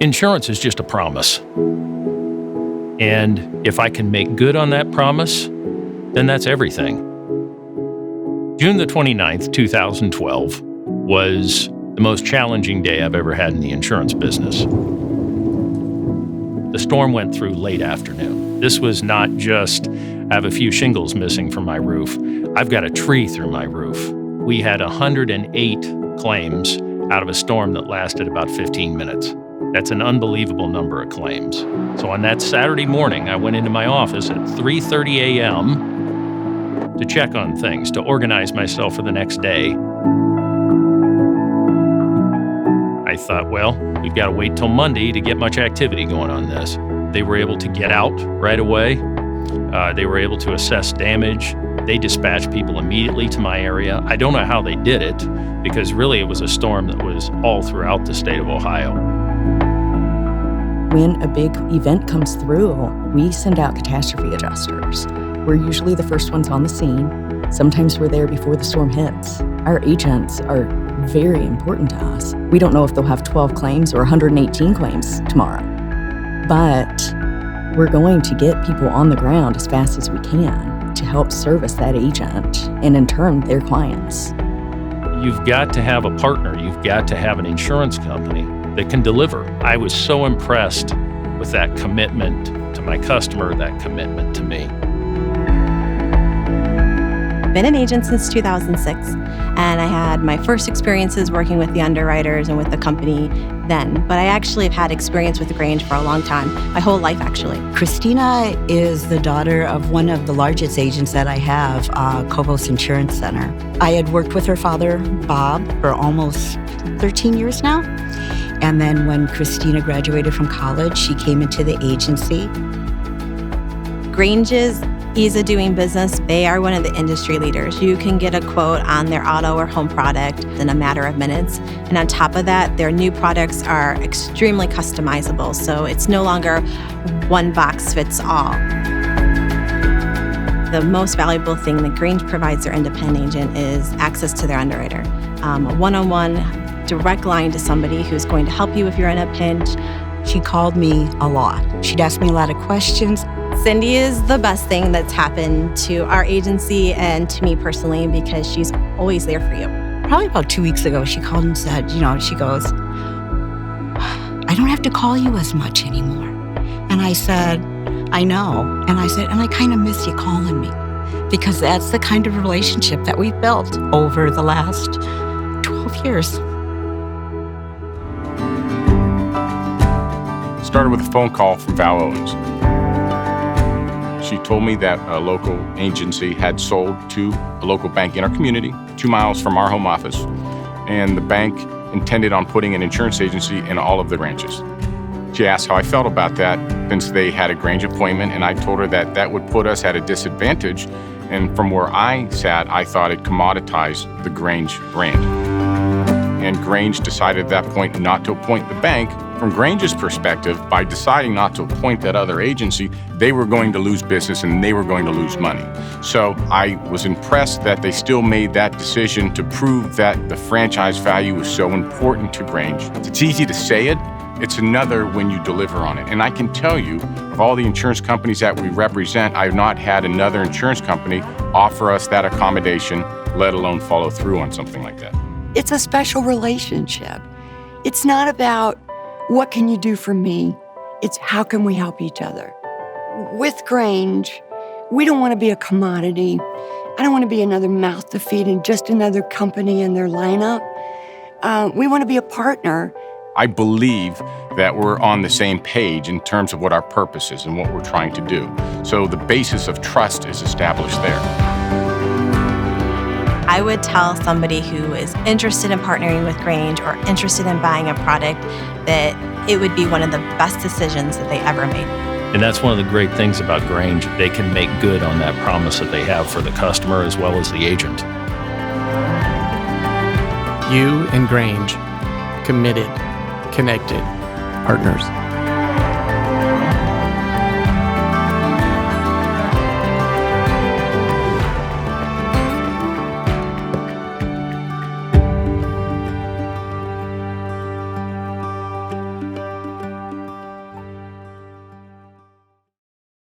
Insurance is just a promise. And if I can make good on that promise, then that's everything. June the 29th, 2012 was the most challenging day I've ever had in the insurance business. The storm went through late afternoon. This was not just, I have a few shingles missing from my roof. I've got a tree through my roof. We had 108 claims out of a storm that lasted about 15 minutes. That's an unbelievable number of claims. So on that Saturday morning, I went into my office at 3:30 a.m. to check on things, to organize myself for the next day. I thought, well, we've got to wait till Monday to get much activity going on this. They were able to get out right away. They were able to assess damage. They dispatched people immediately to my area. I don't know how they did it, because really it was a storm that was all throughout the state of Ohio. When a big event comes through, we send out catastrophe adjusters. We're usually the first ones on the scene. Sometimes we're there before the storm hits. Our agents are very important to us. We don't know if they'll have 12 claims or 118 claims tomorrow, but we're going to get people on the ground as fast as we can to help service that agent and in turn their clients. You've got to have a partner. You've got to have an insurance company that can deliver. I was so impressed with that commitment to my customer, that commitment to me. Been an agent since 2006, and I had my first experiences working with the underwriters and with the company then, but I actually have had experience with Grange for a long time, my whole life actually. Christina is the daughter of one of the largest agents that I have, Grange Insurance Center. I had worked with her father, Bob, for almost 13 years now. And then when Christina graduated from college, she came into the agency. Grange's ease of doing business, they are one of the industry leaders. You can get a quote on their auto or home product in a matter of minutes. And on top of that, their new products are extremely customizable. So it's no longer one box fits all. The most valuable thing that Grange provides their independent agent is access to their underwriter. A one-on-one direct line to somebody who's going to help you if you're in a pinch. She called me a lot. She'd ask me a lot of questions. Cindy is the best thing that's happened to our agency and to me personally, because she's always there for you. Probably about 2 weeks ago, she called and said, she goes, I don't have to call you as much anymore. And I said, I know. And I said, and I kind of miss you calling me, because that's the kind of relationship that we've built over the last 12 years. Started with a phone call from Val Owens. She told me that a local agency had sold to a local bank in our community, 2 miles from our home office, and the bank intended on putting an insurance agency in all of the branches. She asked how I felt about that since they had a Grange appointment, and I told her that that would put us at a disadvantage, and from where I sat, I thought it commoditized the Grange brand. And Grange decided at that point not to appoint the bank. From Grange's perspective, by deciding not to appoint that other agency, they were going to lose business and they were going to lose money. So I was impressed that they still made that decision to prove that the franchise value was so important to Grange. It's easy to say it, it's another when you deliver on it. And I can tell you, of all the insurance companies that we represent, I've not had another insurance company offer us that accommodation, let alone follow through on something like that. It's a special relationship. It's not about what can you do for me? It's how can we help each other? With Grange, we don't want to be a commodity. I don't want to be another mouth to feed and just another company in their lineup. We want to be a partner. I believe that we're on the same page in terms of what our purpose is and what we're trying to do. So the basis of trust is established there. I would tell somebody who is interested in partnering with Grange or interested in buying a product that it would be one of the best decisions that they ever made. And that's one of the great things about Grange. They can make good on that promise that they have for the customer as well as the agent. You and Grange, committed, connected, partners.